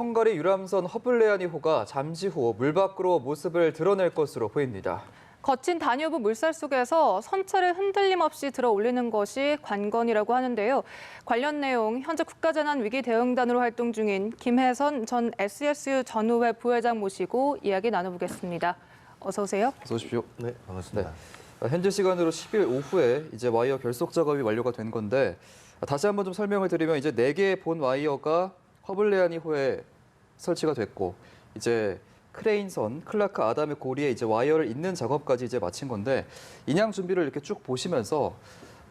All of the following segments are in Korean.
헝가리 유람선 허블레아니호가 잠시 후 물 밖으로 모습을 드러낼 것으로 보입니다. 거친 다뉴브 물살 속에서 선체를 흔들림 없이 들어 올리는 것이 관건이라고 하는데요. 관련 내용 현재 국가재난위기대응단으로 활동 중인 김혜선 전 SSU 전후회 부회장 모시고 이야기 나눠보겠습니다. 어서 오세요. 어서 오십시오. 네, 반갑습니다. 현재 시간으로 10일 오후에 이제 와이어 결속 작업이 완료가 된 건데 다시 한번 좀 설명을 드리면 이제 4개의 본 와이어가 허블레아니호에 설치가 됐고 이제 크레인선, 클라크 아담의 고리에 이제 와이어를 잇는 작업까지 이제 마친 건데 인양 준비를 이렇게 쭉 보시면서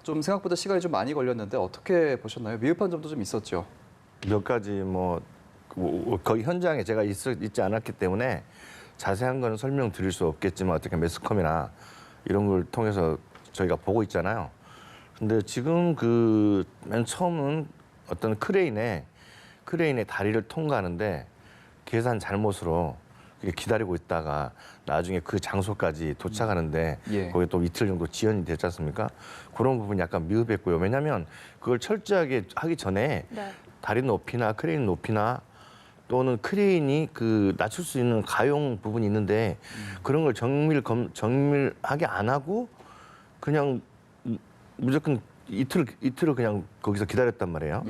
좀 생각보다 시간이 좀 많이 걸렸는데 어떻게 보셨나요? 미흡한 점도 좀 있었죠. 몇 가지 거기 현장에 제가 있지 않았기 때문에 자세한 건 설명드릴 수 없겠지만 어떻게 매스컴이나 이런 걸 통해서 저희가 보고 있잖아요. 근데 지금 맨 처음은 어떤 크레인의 다리를 통과하는데 계산 잘못으로 기다리고 있다가 나중에 그 장소까지 도착하는데 거기 또 이틀 정도 지연이 됐지 않습니까? 그런 부분이 약간 미흡했고요. 왜냐하면 그걸 철저하게 하기 전에 다리 높이나 크레인 높이나 또는 크레인이 낮출 수 있는 가용 부분이 있는데 그런 걸 정밀하게 안 하고 그냥 무조건 이틀을 그냥 거기서 기다렸단 말이에요.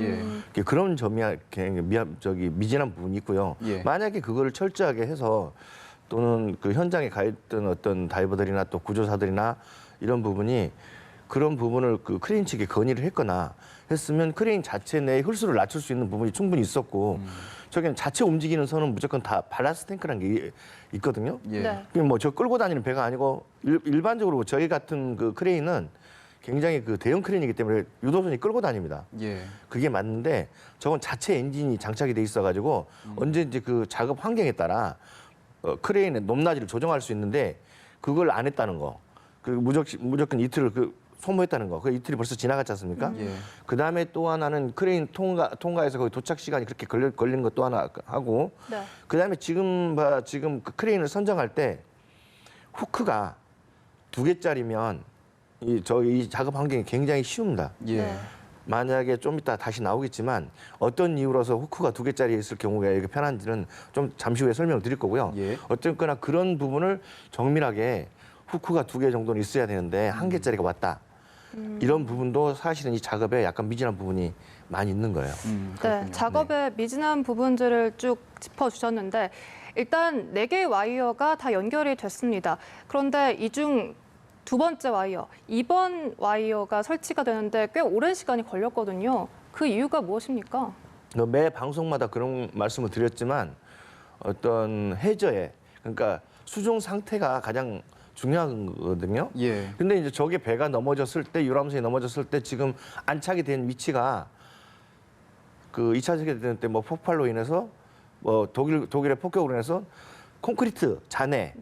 그런 점이 미진한 부분이 있고요. 만약에 그거를 철저하게 해서 또는 그 현장에 가 있던 어떤 다이버들이나 또 구조사들이나 이런 부분이 그런 부분을 크레인 측에 건의를 했거나 했으면 크레인 자체 내에 홀수를 낮출 수 있는 부분이 충분히 있었고 저기는 자체 움직이는 선은 무조건 다 발라스 탱크라는 게 있거든요. 저 끌고 다니는 배가 아니고 일반적으로 저희 같은 크레인은 굉장히 대형 크레인이기 때문에 유도선이 끌고 다닙니다. 그게 맞는데 저건 자체 엔진이 장착이 돼 있어가지고 언제든지 그 작업 환경에 따라 크레인의 높낮이를 조정할 수 있는데 그걸 안 했다는 거. 무조건 이틀을 소모했다는 거. 그 이틀이 벌써 지나갔지 않습니까? 그 다음에 또 하나는 크레인 통과해서 거기 도착 시간이 그렇게 걸린 것 또 하나 하고. 그 다음에 지금 그 크레인을 선정할 때 후크가 2개짜리면 이 작업 환경이 굉장히 쉬웁니다. 만약에 좀 이따 다시 나오겠지만 어떤 이유로서 후크가 2개짜리 있을 경우가 이렇게 편한지는 좀 잠시 후에 설명을 드릴 거고요. 어쨌거나 그런 부분을 정밀하게 후크가 2개 정도는 있어야 되는데 1개짜리가 왔다. 이런 부분도 사실은 이 작업에 약간 미진한 부분이 많이 있는 거예요. 네, 작업의 미진한 부분들을 쭉 짚어주셨는데 일단 4개의 와이어가 다 연결이 됐습니다. 그런데 이 중 2번째 와이어, 2번 와이어가 설치가 되는데 꽤 오랜 시간이 걸렸거든요. 그 이유가 무엇입니까? 매 방송마다 그런 말씀을 드렸지만 어떤 해저에 그러니까 수중 상태가 가장 중요한 거거든요. 근데 이제 저게 배가 넘어졌을 때 유람선이 넘어졌을 때 지금 안착이 된 위치가 2차 세계대전 때 폭발로 인해서 독일의 폭격으로 인해서 콘크리트 잔해,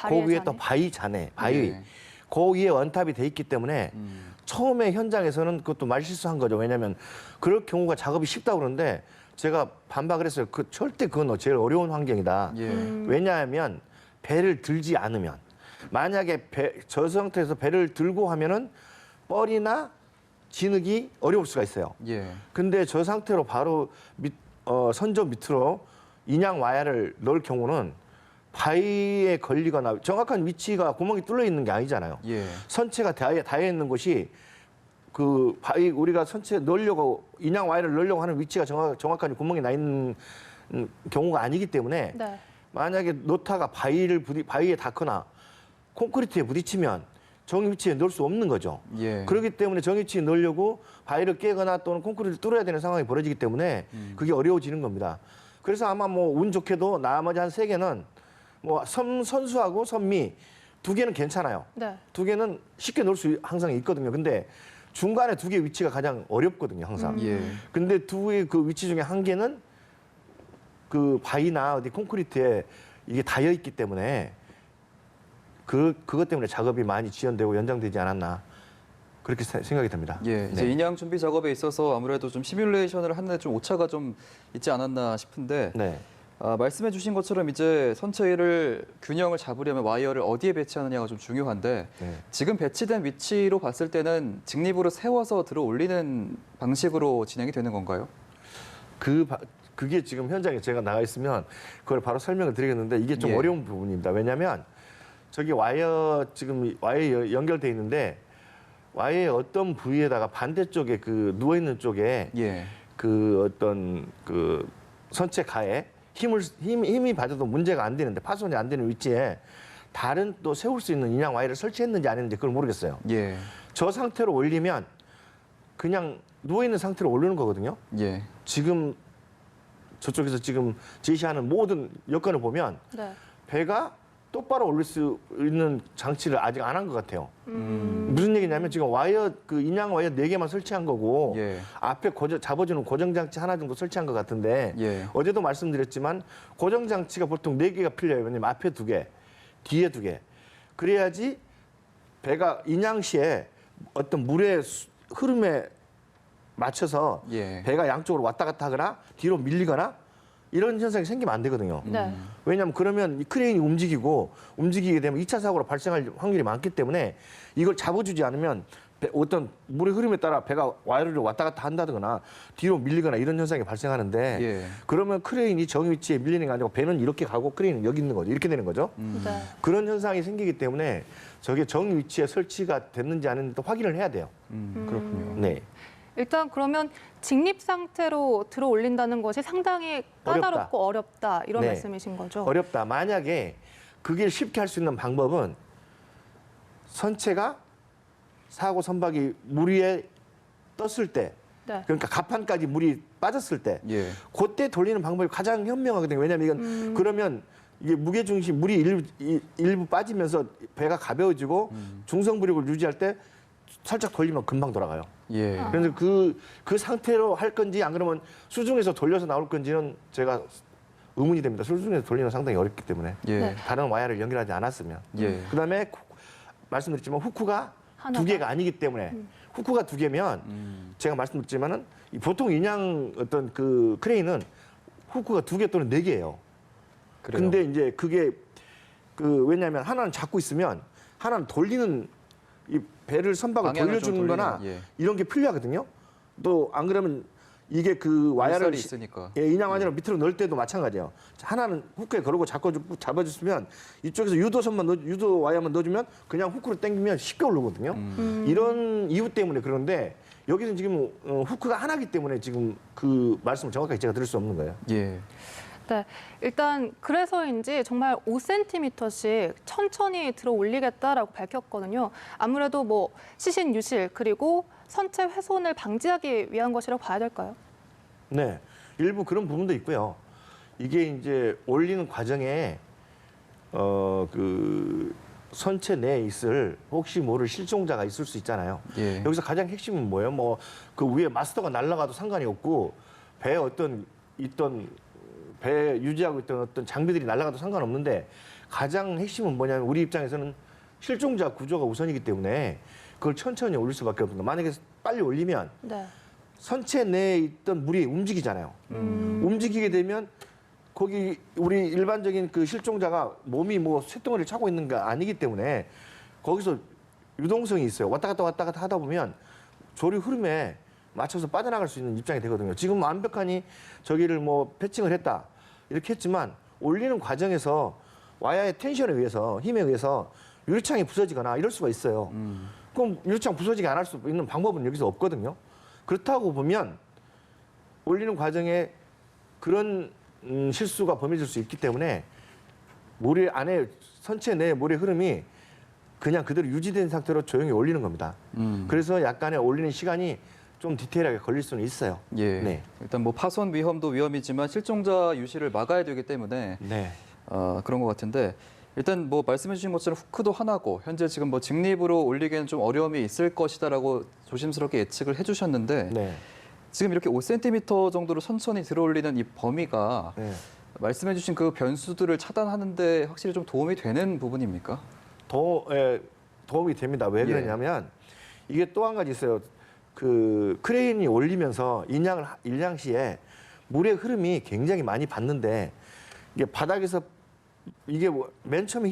그 위에 또 바위 잔해, 그 위에 원탑이 돼 있기 때문에 처음에 현장에서는 그것도 말실수한 거죠. 왜냐하면 그럴 경우가 작업이 쉽다고 그러는데 제가 반박을 했어요. 절대 그건 제일 어려운 환경이다. 왜냐하면 배를 들지 않으면 만약에 저 상태에서 배를 들고 하면은 뻘이나 진흙이 어려울 수가 있어요. 근데 저 상태로 바로 선조 밑으로 인양 와야를 넣을 경우는 바위에 걸리거나 정확한 위치가 구멍이 뚫려 있는 게 아니잖아요. 선체가 닿아 있는 곳이 바위 우리가 선체 넣으려고 인양 와이를 넣으려고 하는 위치가 정확한 구멍이 나 있는 경우가 아니기 때문에 만약에 놓다가 바위에 닿거나 콘크리트에 부딪히면 정위 위치에 넣을 수 없는 거죠. 그렇기 때문에 정위 위치에 넣으려고 바위를 깨거나 또는 콘크리트를 뚫어야 되는 상황이 벌어지기 때문에 그게 어려워지는 겁니다. 그래서 아마 운 좋게도 나머지 한 3개는 선수하고 선미 2개는 괜찮아요. 2개는 쉽게 넣을 수 항상 있거든요. 근데 중간에 2개 위치가 가장 어렵거든요, 항상. 근데 2개의 그 위치 중에 1개는 바위나 어디 콘크리트에 이게 닿여 있기 때문에 그것 때문에 작업이 많이 지연되고 연장되지 않았나 그렇게 생각이 듭니다. 이제 인양 준비 작업에 있어서 아무래도 좀 시뮬레이션을 하는데 좀 오차가 좀 있지 않았나 싶은데 말씀해 주신 것처럼 이제 선체를 균형을 잡으려면 와이어를 어디에 배치하느냐가 좀 중요한데 지금 배치된 위치로 봤을 때는 직립으로 세워서 들어 올리는 방식으로 진행이 되는 건가요? 그 그게 지금 현장에 제가 나가 있으면 그걸 바로 설명을 드리겠는데 이게 좀 예. 어려운 부분입니다. 왜냐하면 저기 와이어 지금 와이어 연결돼 있는데 와이어의 어떤 부위에다가 반대쪽에 그 누워 있는 쪽에 예. 그 어떤 그 선체 가에 힘이 받아도 문제가 안 되는데 파손이 안 되는 위치에 다른 또 세울 수 있는 인양 와이어를 설치했는지 안 했는지 그걸 모르겠어요. 예. 저 상태로 올리면 그냥 누워 있는 상태로 올리는 거거든요. 예. 지금 저쪽에서 지금 제시하는 모든 여건을 보면 네. 배가 똑바로 올릴 수 있는 장치를 아직 안 한 것 같아요. 무슨 얘기냐면 지금 와이어 그 인양 와이어 4개만 설치한 거고 예. 앞에 잡아주는 고정 장치 하나 정도 설치한 것 같은데 예. 어제도 말씀드렸지만 고정 장치가 보통 4개가 필요해요. 왜냐면 앞에 2개, 뒤에 2개. 그래야지 배가 인양 시에 어떤 물의 흐름에 맞춰서 예. 배가 양쪽으로 왔다 갔다 하거나 뒤로 밀리거나 이런 현상이 생기면 안 되거든요. 네. 왜냐하면 그러면 이 크레인이 움직이게 되면 2차 사고로 발생할 확률이 많기 때문에 이걸 잡아주지 않으면 어떤 물의 흐름에 따라 배가 와이어를 왔다 갔다 한다거나 뒤로 밀리거나 이런 현상이 발생하는데 예. 그러면 크레인이 정 위치에 밀리는 게 아니고 배는 이렇게 가고 크레인은 여기 있는 거죠. 이렇게 되는 거죠. 네. 그런 현상이 생기기 때문에 저게 정 위치에 설치가 됐는지 안 했는지 또 확인을 해야 돼요. 그렇군요. 네. 일단 그러면 직립 상태로 들어 올린다는 것이 상당히 까다롭고 어렵다 이런 네. 말씀이신 거죠? 어렵다. 만약에 그게 쉽게 할 수 있는 방법은 선체가 사고 선박이 물 위에 떴을 때 네. 그러니까 갑판까지 물이 빠졌을 때 예. 그때 돌리는 방법이 가장 현명하거든요. 왜냐하면 이건 그러면 이게 무게 중심 물이 일부 빠지면서 배가 가벼워지고 중성 부력을 유지할 때 살짝 돌리면 금방 돌아가요. 예. 그래서 그 상태로 할 건지 안 그러면 수중에서 돌려서 나올 건지는 제가 의문이 됩니다. 수중에서 돌리는 건 상당히 어렵기 때문에 예. 네. 다른 와이어를 연결하지 않았으면. 예. 그다음에 말씀드렸지만 후크가 하나가? 2개가 아니기 때문에 후크가 2개면 제가 말씀드렸지만은 보통 인양 어떤 그 크레인은 후크가 2개 또는 4개예요. 그래요. 근데 이제 그게 그 왜냐하면 하나는 잡고 있으면 하나는 돌리는 이 배를 선박을 방향을 좀 돌려주는 거나 돌리는, 예. 이런 게 필요하거든요. 또 안 그러면 이게 그 와이어를 물살이 있으니까. 예, 인양 와이어를 밑으로 넣을 때도 마찬가지예요. 하나는 후크에 걸고 잡아줬으면 이쪽에서 유도 와이어만 넣어주면 그냥 후크로 당기면 쉽게 오르거든요. 이런 이유 때문에 그런데 여기는 지금 후크가 하나기 때문에 지금 그 말씀을 정확하게 제가 드릴 수 없는 거예요. 예. 네, 일단 그래서인지 정말 5cm씩 천천히 들어 올리겠다라고 밝혔거든요. 아무래도 뭐 시신 유실 그리고 선체 훼손을 방지하기 위한 것이라고 봐야 될까요? 네, 일부 그런 부분도 있고요. 이게 이제 올리는 과정에 그 선체 내에 있을 혹시 모를 실종자가 있을 수 있잖아요. 예. 여기서 가장 핵심은 뭐예요? 뭐 그 위에 마스터가 날아가도 상관이 없고 배에 배 유지하고 있던 어떤 장비들이 날아가도 상관없는데 가장 핵심은 뭐냐면 우리 입장에서는 실종자 구조가 우선이기 때문에 그걸 천천히 올릴 수밖에 없는 거. 만약에 빨리 올리면 네. 선체 내에 있던 물이 움직이잖아요. 움직이게 되면 거기 우리 일반적인 그 실종자가 몸이 뭐 쇳덩어리를 차고 있는 게 아니기 때문에 거기서 유동성이 있어요. 왔다 갔다 하다 보면 조류 흐름에 맞춰서 빠져나갈 수 있는 입장이 되거든요. 지금 완벽하니 저기를 뭐 패칭을 했다 이렇게 했지만 올리는 과정에서 와이어의 텐션에 의해서 힘에 의해서 유리창이 부서지거나 이럴 수가 있어요. 그럼 유리창 부서지게 안 할 수 있는 방법은 여기서 없거든요. 그렇다고 보면 올리는 과정에 그런 실수가 범해질 수 있기 때문에 모래 안에 선체 내 모래 흐름이 그냥 그대로 유지된 상태로 조용히 올리는 겁니다. 그래서 약간의 올리는 시간이 좀 디테일하게 걸릴 수는 있어요. 예. 네. 일단 뭐 파손 위험도 위험이지만 실종자 유실을 막아야 되기 때문에 네. 그런 것 같은데 일단 뭐 말씀해주신 것처럼 후크도 하나고 현재 지금 뭐 직립으로 올리기에는 좀 어려움이 있을 것이다라고 조심스럽게 예측을 해주셨는데 네. 지금 이렇게 5cm 정도로 천천히 들어올리는 이 범위가 네. 말씀해주신 그 변수들을 차단하는데 확실히 좀 도움이 되는 부분입니까? 도움이 됩니다. 왜 그러냐면 이게 또 한 가지 있어요. 그 크레인이 올리면서 인양 시에 물의 흐름이 굉장히 많이 받는데 이게 바닥에서 이게 맨 처음에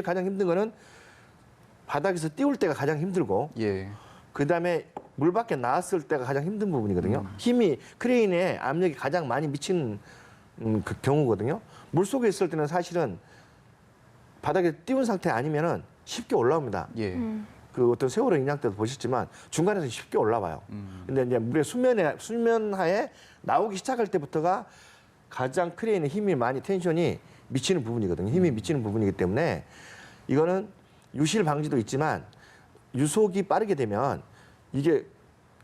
가장 힘든 거는 바닥에서 띄울 때가 가장 힘들고 예. 그다음에 물 밖에 나왔을 때가 가장 힘든 부분이거든요. 힘이 크레인에 압력이 가장 많이 미치는 그 경우거든요. 물 속에 있을 때는 사실은 바닥에 띄운 상태 아니면은 쉽게 올라옵니다. 예. 그 어떤 세월호 인양 때도 보셨지만 중간에서 쉽게 올라와요. 근데 이제 물의 수면하에 나오기 시작할 때부터가 가장 크레인의 힘이 많이 텐션이 미치는 부분이거든요. 힘이 미치는 부분이기 때문에 이거는 유실 방지도 있지만 유속이 빠르게 되면 이게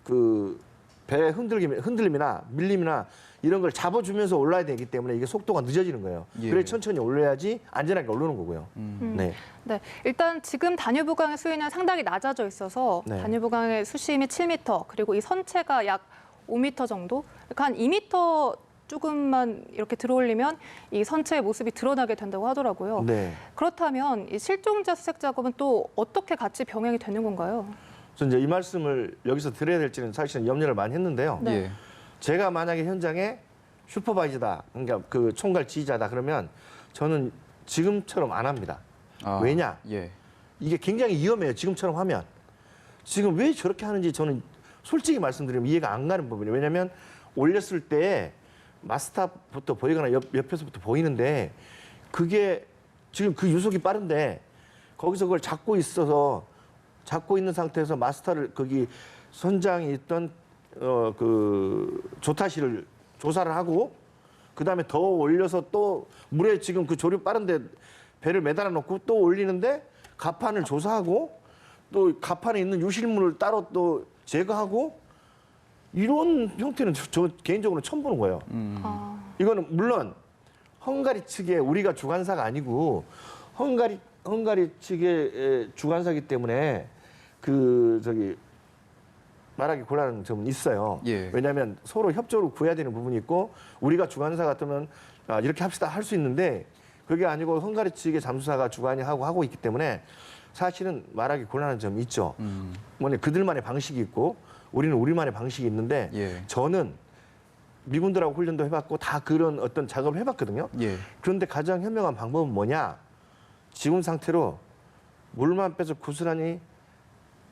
그 배의 흔들림이나 밀림이나 이런 걸 잡아주면서 올라야 되기 때문에 이게 속도가 늦어지는 거예요. 예. 그래 천천히 올려야지 안전하게 오르는 거고요. 네. 네, 일단 지금 단유부강의 수위는 상당히 낮아져 있어서 네. 단유부강의 수심이 7m, 그리고 이 선체가 약 5m 정도, 그러니까 한 2m 조금만 이렇게 들어올리면 이 선체의 모습이 드러나게 된다고 하더라고요. 네. 그렇다면 이 실종자 수색 작업은 또 어떻게 같이 병행이 되는 건가요? 그래서 이제 이 말씀을 여기서 드려야 될지는 사실은 염려를 많이 했는데요. 네. 예. 제가 만약에 현장에 슈퍼바이저다, 그러니까 그 총괄 지휘자다 그러면 저는 지금처럼 안 합니다. 아, 왜냐? 예. 이게 굉장히 위험해요. 지금처럼 하면. 지금 왜 저렇게 하는지 저는 솔직히 말씀드리면 이해가 안 가는 부분이에요. 왜냐하면 올렸을 때 마스터부터 보이거나 옆에서부터 보이는데 그게 지금 그 유속이 빠른데 거기서 그걸 잡고 있는 상태에서 마스터를 거기 선장이 있던 그 조타실을 조사를 하고 그다음에 더 올려서 또 물에 지금 그 조류 빠른데 배를 매달아 놓고 또 올리는데 갑판을 조사하고 또 갑판에 있는 유실물을 따로 또 제거하고 이런 형태는 저 개인적으로 처음 보는 거예요. 아, 이거는 물론 헝가리 측의 우리가 주관사가 아니고 헝가리 측의 주관사기 때문에 그 저기 말하기 곤란한 점은 있어요. 예. 왜냐하면 서로 협조를 구해야 되는 부분이 있고 우리가 주관사 같으면 이렇게 합시다 할 수 있는데 그게 아니고 헝가리 측의 잠수사가 주관이 하고 있기 때문에 사실은 말하기 곤란한 점이 있죠. 뭐냐 그들만의 방식이 있고 우리는 우리만의 방식이 있는데 예. 저는 미군들하고 훈련도 해봤고 다 그런 어떤 작업을 해봤거든요. 예. 그런데 가장 현명한 방법은 뭐냐? 지금 상태로 물만 빼서 고스란히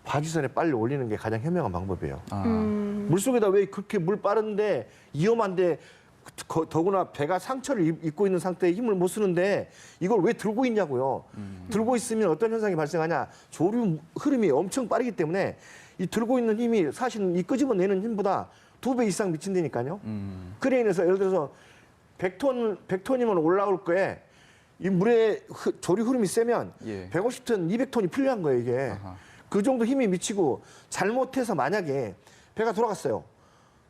바지선에 빨리 올리는 게 가장 현명한 방법이에요. 아. 물속에다 왜 그렇게 물 빠른데 위험한데 더구나 배가 상처를 입고 있는 상태에 힘을 못 쓰는데 이걸 왜 들고 있냐고요. 들고 있으면 어떤 현상이 발생하냐. 조류 흐름이 엄청 빠르기 때문에 이 들고 있는 힘이 사실 이 끄집어내는 힘보다 2배 이상 미친다니까요. 크레인에서 예를 들어서 100톤이면 올라올 거에 이 물에 조류 흐름이 세면 예. 150톤, 200톤이 필요한 거예요, 이게. 아하. 그 정도 힘이 미치고 잘못해서 만약에 배가 돌아갔어요.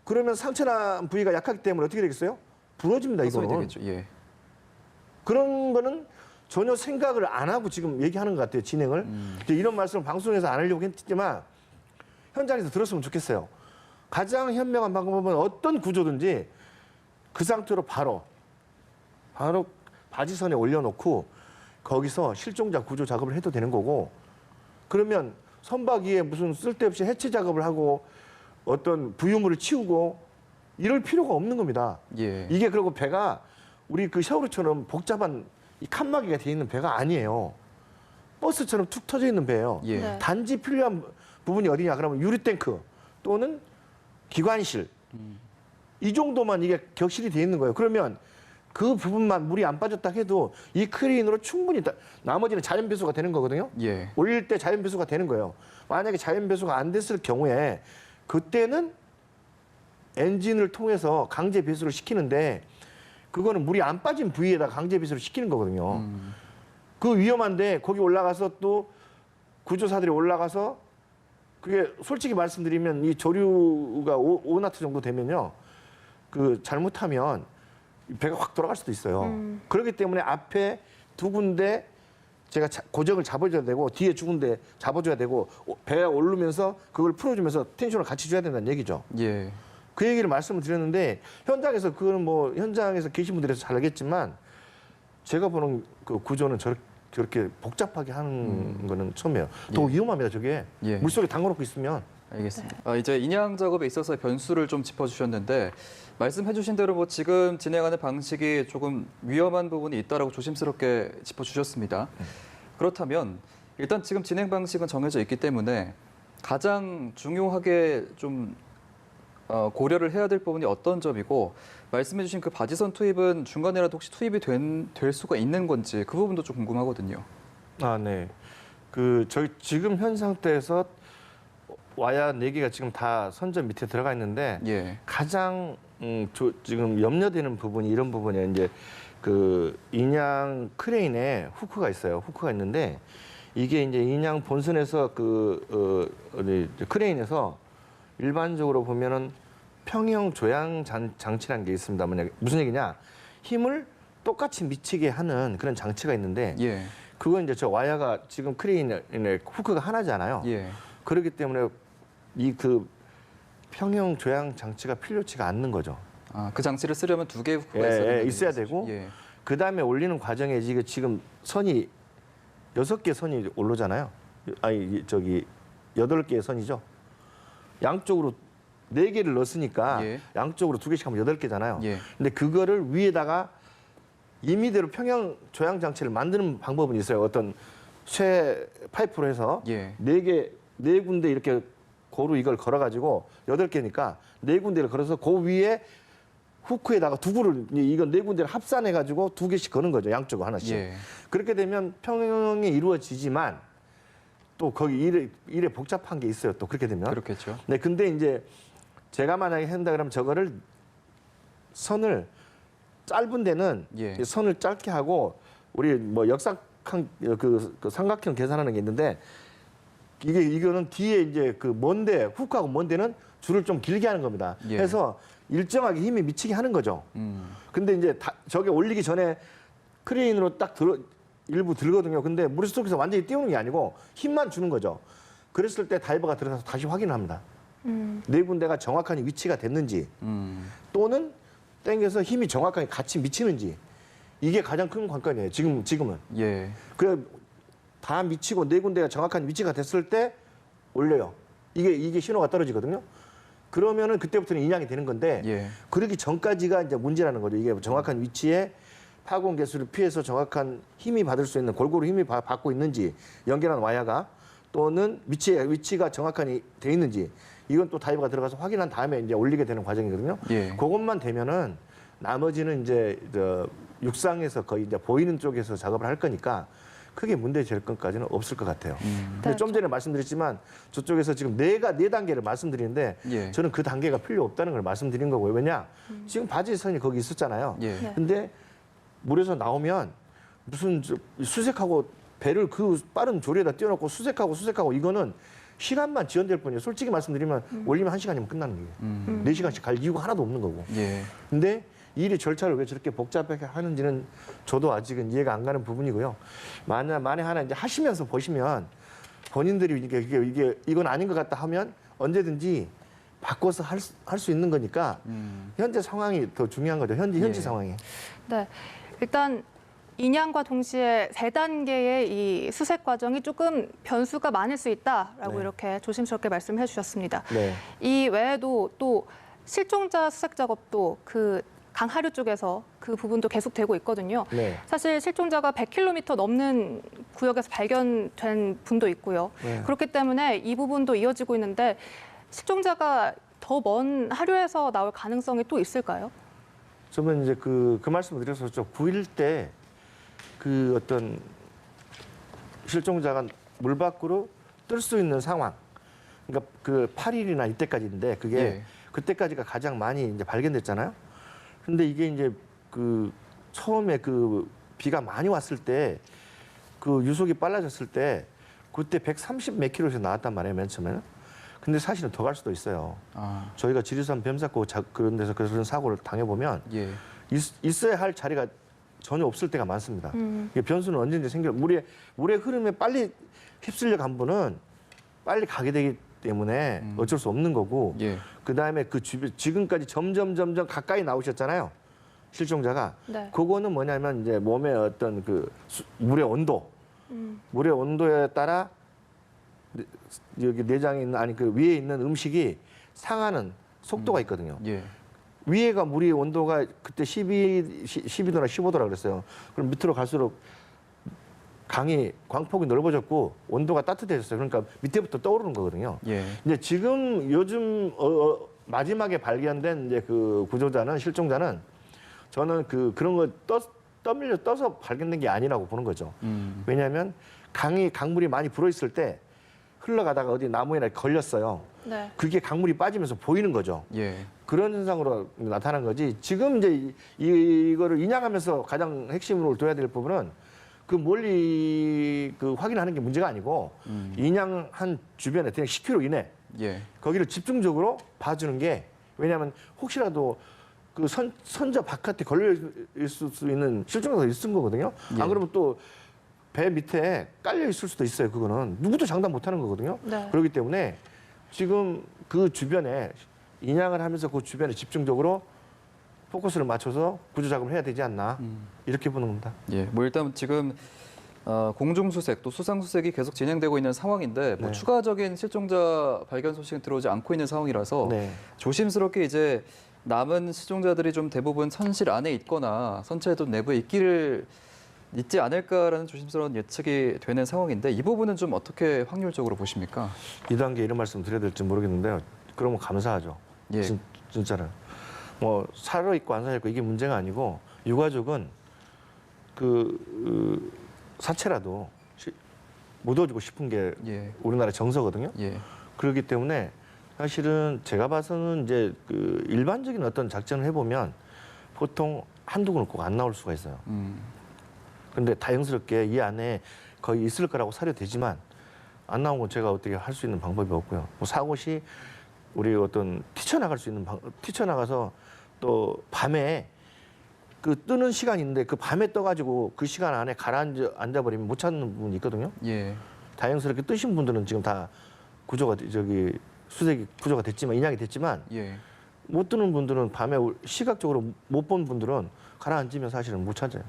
그러면 상처난 부위가 약하기 때문에 어떻게 되겠어요? 부러집니다, 소리 이거는. 되겠죠. 예. 그런 거는 전혀 생각을 안 하고 지금 얘기하는 것 같아요, 진행을. 이제 이런 말씀을 방송에서 안 하려고 했지만 현장에서 들었으면 좋겠어요. 가장 현명한 방법은 어떤 구조든지 그 상태로 바로 바지선에 올려놓고 거기서 실종자 구조 작업을 해도 되는 거고 그러면 선박 위에 무슨 쓸데없이 해체 작업을 하고 어떤 부유물을 치우고 이럴 필요가 없는 겁니다. 예. 이게 그리고 배가 우리 그 샤오루처럼 복잡한 이 칸막이가 돼 있는 배가 아니에요. 버스처럼 툭 터져 있는 배예요. 예. 네. 단지 필요한 부분이 어디냐 그러면 유리탱크 또는 기관실 이 정도만 이게 격실이 돼 있는 거예요. 그러면 그 부분만 물이 안 빠졌다 해도 이 크레인으로 충분히 나머지는 자연 배수가 되는 거거든요. 예. 올릴 때 자연 배수가 되는 거예요. 만약에 자연 배수가 안 됐을 경우에 그때는 엔진을 통해서 강제 배수를 시키는데 그거는 물이 안 빠진 부위에다 강제 배수를 시키는 거거든요. 그 위험한데 거기 올라가서 또 구조사들이 올라가서 그게 솔직히 말씀드리면 이 조류가 5나트 정도 되면요. 그 잘못하면 배가 확 돌아갈 수도 있어요. 그렇기 때문에 앞에 두 군데 제가 고정을 잡아줘야 되고 뒤에 두 군데 잡아줘야 되고 배가 오르면서 그걸 풀어주면서 텐션을 같이 줘야 된다는 얘기죠. 예. 그 얘기를 말씀을 드렸는데 현장에서 그거는 뭐 현장에서 계신 분들에서 잘 알겠지만 제가 보는 그 구조는 저렇게 복잡하게 하는 거는 처음이에요. 더 위험합니다, 저게. 예. 물속에 담궈놓고 있으면. 알겠습니다. 이제 인양 작업에 있어서 변수를 좀 짚어주셨는데 말씀해주신 대로 뭐 지금 진행하는 방식이 조금 위험한 부분이 있다라고 조심스럽게 짚어주셨습니다. 그렇다면 일단 지금 진행 방식은 정해져 있기 때문에 가장 중요하게 좀 고려를 해야 될 부분이 어떤 점이고 말씀해주신 그 바지선 투입은 중간에라도 혹시 투입이 될 수가 있는 건지 그 부분도 좀 궁금하거든요. 아, 네. 저희 지금 현 상태에서 와야 4개가 지금 다 선전 밑에 들어가 있는데 예. 가장 지금 염려되는 부분이 이런 부분이에요. 이제 그 인양 크레인에 후크가 있어요. 후크가 있는데 이게 이제 인양 본선에서 크레인에서 일반적으로 보면은 평형 조향 장치라는 게 있습니다. 무슨 얘기냐? 힘을 똑같이 미치게 하는 그런 장치가 있는데 예. 그건 이제 저 와이어가 지금 크레인에 후크가 하나잖아요. 예. 그렇기 때문에 평형 조향 장치가 필요치가 않는 거죠. 그 장치를 쓰려면 2개의 후크가 있어야 되고 예. 그 다음에 올리는 과정에 지금 선이 6개 선이 올라오잖아요. 아니 8개의 선이죠. 양쪽으로 4개를 넣었으니까 예. 양쪽으로 2개씩 하면 8개잖아요. 예. 근데 그거를 위에다가 임의대로 평형 조향 장치를 만드는 방법은 있어요. 어떤 쇠 파이프로 해서 예. 4군데 이렇게 고루 이걸 걸어가지고 8개니까 4군데를 걸어서 그 위에 후크에다가 두구를 이건 4군데를 합산해가지고 2개씩 거는 거죠. 양쪽으로 하나씩. 예. 그렇게 되면 평형이 이루어지지만 또 거기 일에 복잡한 게 있어요. 또 그렇게 되면. 그렇겠죠. 네, 근데 이제 제가 만약에 한다 그러면 저거를 선을 짧은 데는 예. 선을 짧게 하고 우리 뭐 역삼각 그 삼각형 계산하는 게 있는데 이거는 뒤에 이제 그 먼데 후크하고 먼데는 줄을 좀 길게 하는 겁니다. 예. 해서 일정하게 힘이 미치게 하는 거죠. 음. 근데 이제 저게 올리기 전에 크레인으로 딱 일부 들거든요. 근데 물속에서 완전히 띄우는 게 아니고 힘만 주는 거죠. 그랬을 때 다이버가 들어가서 다시 확인을 합니다. 4군데가 정확한 위치가 됐는지 또는 땡겨서 힘이 정확하게 같이 미치는지 이게 가장 큰 관건이에요. 지금은. 예. 그래 다 미치고 4군데가 정확한 위치가 됐을 때 올려요. 이게 신호가 떨어지거든요. 그러면은 그때부터는 인양이 되는 건데 예. 그러기 전까지가 이제 문제라는 거죠. 이게 정확한 위치에 파공 개수를 피해서 정확한 힘이 받을 수 있는 골고루 힘이 받고 있는지 연결한 와이어가 또는 위치가 정확하게 돼 있는지 이건 또 다이버가 들어가서 확인한 다음에 이제 올리게 되는 과정이거든요. 예. 그것만 되면은 나머지는 이제 육상에서 거의 이제 보이는 쪽에서 작업을 할 거니까 크게 문제 될 것까지는 없을 것 같아요. 근데 네, 좀 전에 말씀드렸지만 저쪽에서 지금 4단계를 말씀드리는데 예. 저는 그 단계가 필요 없다는 걸 말씀드린 거고요. 왜냐? 지금 바지선이 거기 있었잖아요. 예. 네. 근데 물에서 나오면 무슨 수색하고 배를 그 빠른 조리에다 띄워놓고 수색하고 이거는 시간만 지연될 뿐이에요. 솔직히 말씀드리면 올리면 1시간이면 끝나는 거예요. 4시간씩 갈 이유가 하나도 없는 거고. 예. 근데 일의 절차를 왜 저렇게 복잡하게 하는지는 저도 아직은 이해가 안 가는 부분이고요. 만에 하나 이제 하시면서 보시면 본인들이 이건 아닌 것 같다 하면 언제든지 바꿔서 할 수 있는 거니까 현재 상황이 더 중요한 거죠. 현재 예. 상황이. 네. 일단 인양과 동시에 3단계의 이 수색 과정이 조금 변수가 많을 수 있다라고 네. 이렇게 조심스럽게 말씀해 주셨습니다. 네. 이 외에도 또 실종자 수색 작업도 그 강하류 쪽에서 그 부분도 계속되고 있거든요. 네. 사실 실종자가 100km 넘는 구역에서 발견된 분도 있고요. 네. 그렇기 때문에 이 부분도 이어지고 있는데 실종자가 더 먼 하류에서 나올 가능성이 또 있을까요? 저는 이제 그 말씀을 드려서 9일 때 그 어떤 실종자가 물 밖으로 뜰 수 있는 상황. 그러니까 그 8일이나 이때까지인데 그게 예. 그때까지가 가장 많이 이제 발견됐잖아요. 근데 이게 이제 그 처음에 그 비가 많이 왔을 때 그 유속이 빨라졌을 때 그때 130 몇 킬로에서 나왔단 말이에요, 맨 처음에는. 근데 사실은 더 갈 수도 있어요. 아. 저희가 지리산 뱀사고 그런 데서 그런 사고를 당해보면 예. 있어야 할 자리가 전혀 없을 때가 많습니다. 이게 변수는 언제든지 생겨 물의 흐름에 빨리 휩쓸려 간 분은 빨리 가게 되기 때문에 어쩔 수 없는 거고 예. 그다음에 그 주변 지금까지 점점 가까이 나오셨잖아요. 실종자가. 네. 그거는 뭐냐면 이제 몸의 어떤 그 물의 온도, 물의 온도에 따라 여기 내장에 있는 아니 그 위에 있는 음식이 상하는 속도가 있거든요. 예. 위에가 물이 온도가 그때 12도나 15도라 그랬어요. 그럼 밑으로 갈수록 강이 광폭이 넓어졌고 온도가 따뜻해졌어요. 그러니까 밑에부터 떠오르는 거거든요. 예. 이제 지금 요즘 마지막에 발견된 이제 그 구조자는 실종자는 저는 그런 거 떠서 발견된 게 아니라고 보는 거죠. 왜냐하면 강물이 많이 불어 있을 때 흘러가다가 어디 나무에나 걸렸어요. 네. 그게 강물이 빠지면서 보이는 거죠. 예. 그런 현상으로 나타난 거지. 지금 이제 이거를 인양하면서 가장 핵심으로 둬야 될 부분은 그 멀리 그 확인하는 게 문제가 아니고 인양한 주변에 그냥 10km 이내 예. 거기를 집중적으로 봐주는 게 왜냐하면 혹시라도 그 선저 바깥에 걸려 있을 수 있는 실종자가 있은 거거든요. 예. 안 그러면 또 배 밑에 깔려 있을 수도 있어요. 그거는 누구도 장담 못하는 거거든요. 네. 그렇기 때문에 지금 그 주변에 인양을 하면서 그 주변에 집중적으로 포커스를 맞춰서 구조 작업을 해야 되지 않나 이렇게 보는 겁니다. 예. 뭐 일단 지금 공중수색 또 수상수색이 계속 진행되고 있는 상황인데 뭐 네. 추가적인 실종자 발견 소식은 들어오지 않고 있는 상황이라서 네. 조심스럽게 이제 남은 실종자들이 좀 대부분 선실 안에 있거나 선체도 내부에 있지 않을까라는 조심스러운 예측이 되는 상황인데 이 부분은 좀 어떻게 확률적으로 보십니까? 2단계 이런 말씀 드려야 될지 모르겠는데요. 그러면 감사하죠. 예. 진짜로. 뭐 살아있고 안 살아있고 이게 문제가 아니고 유가족은 사체라도 묻어주고 싶은 게 예. 우리나라의 정서거든요. 예. 그렇기 때문에 사실은 제가 봐서는 이제 일반적인 어떤 작전을 해보면 보통 한두 군은 꼭 안 나올 수가 있어요. 근데 다행스럽게 이 안에 거의 있을 거라고 사료되지만 안 나온 건 제가 어떻게 할 수 있는 방법이 없고요. 뭐 사고 시 우리 어떤 뛰쳐나가서 또 밤에 그 뜨는 시간이 있는데 그 밤에 떠가지고 그 시간 안에 앉아버리면 못 찾는 부분이 있거든요. 예. 다행스럽게 뜨신 분들은 지금 다 수색이 구조가 됐지만 인양이 됐지만 예. 못 뜨는 분들은 밤에 시각적으로 못 본 분들은 가라앉으면 사실은 못 찾아요.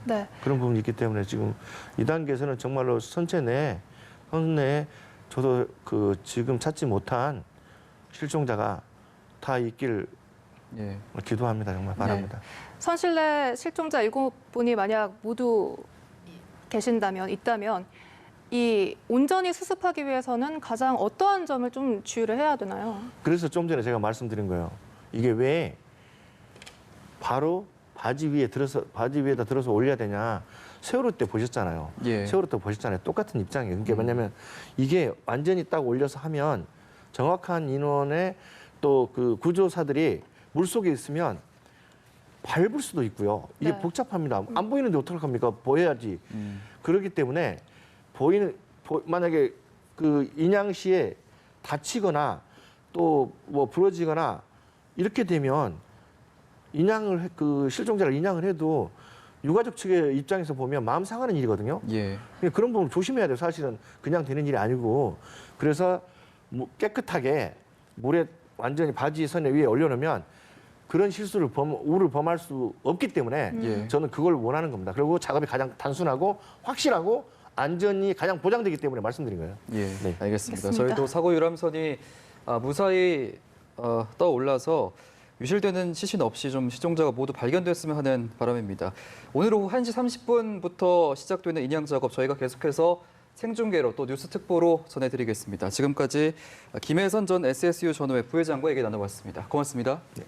네. 그런 부분이 있기 때문에 지금 2단계에서는 정말로 선체 내에 저도 지금 찾지 못한 실종자가 다 있길 예. 기도합니다. 정말 바랍니다. 선실 내 실종자 7분이 만약 모두 있다면 이 온전히 수습하기 위해서는 가장 어떠한 점을 좀 주의를 해야 되나요? 그래서 좀 전에 제가 말씀드린 거예요. 이게 왜 바로 바지 위에다 들어서 올려야 되냐. 세월호 때 보셨잖아요. 예. 세월호 때 보셨잖아요. 똑같은 입장이에요. 그러니까 뭐냐면 이게 완전히 딱 올려서 하면 정확한 인원의 또 그 구조사들이 물속에 있으면 밟을 수도 있고요. 이게 네. 복잡합니다. 안 보이는데 어떡합니까? 보여야지. 그렇기 때문에 만약에 그 인양 시에 다치거나 또 뭐 부러지거나 이렇게 되면 실종자를 인양을 해도 유가족 측의 입장에서 보면 마음 상하는 일이거든요. 예. 그런 부분 조심해야 돼요. 사실은 그냥 되는 일이 아니고. 그래서 깨끗하게 물에 완전히 바지 선에 위에 올려놓으면 그런 우를 범할 수 없기 때문에 예. 저는 그걸 원하는 겁니다. 그리고 작업이 가장 단순하고 확실하고 안전이 가장 보장되기 때문에 말씀드린 거예요. 예. 네. 알겠습니다. 알겠습니다. 저희도 사고 유람선이 무사히 떠올라서 유실되는 시신 없이 좀 실종자가 모두 발견됐으면 하는 바람입니다. 오늘 오후 1시 30분부터 시작되는 인양 작업 저희가 계속해서 생중계로 또 뉴스 특보로 전해드리겠습니다. 지금까지 김혜선 전 SSU 전후회 부회장과 얘기 나눠봤습니다. 고맙습니다. 네.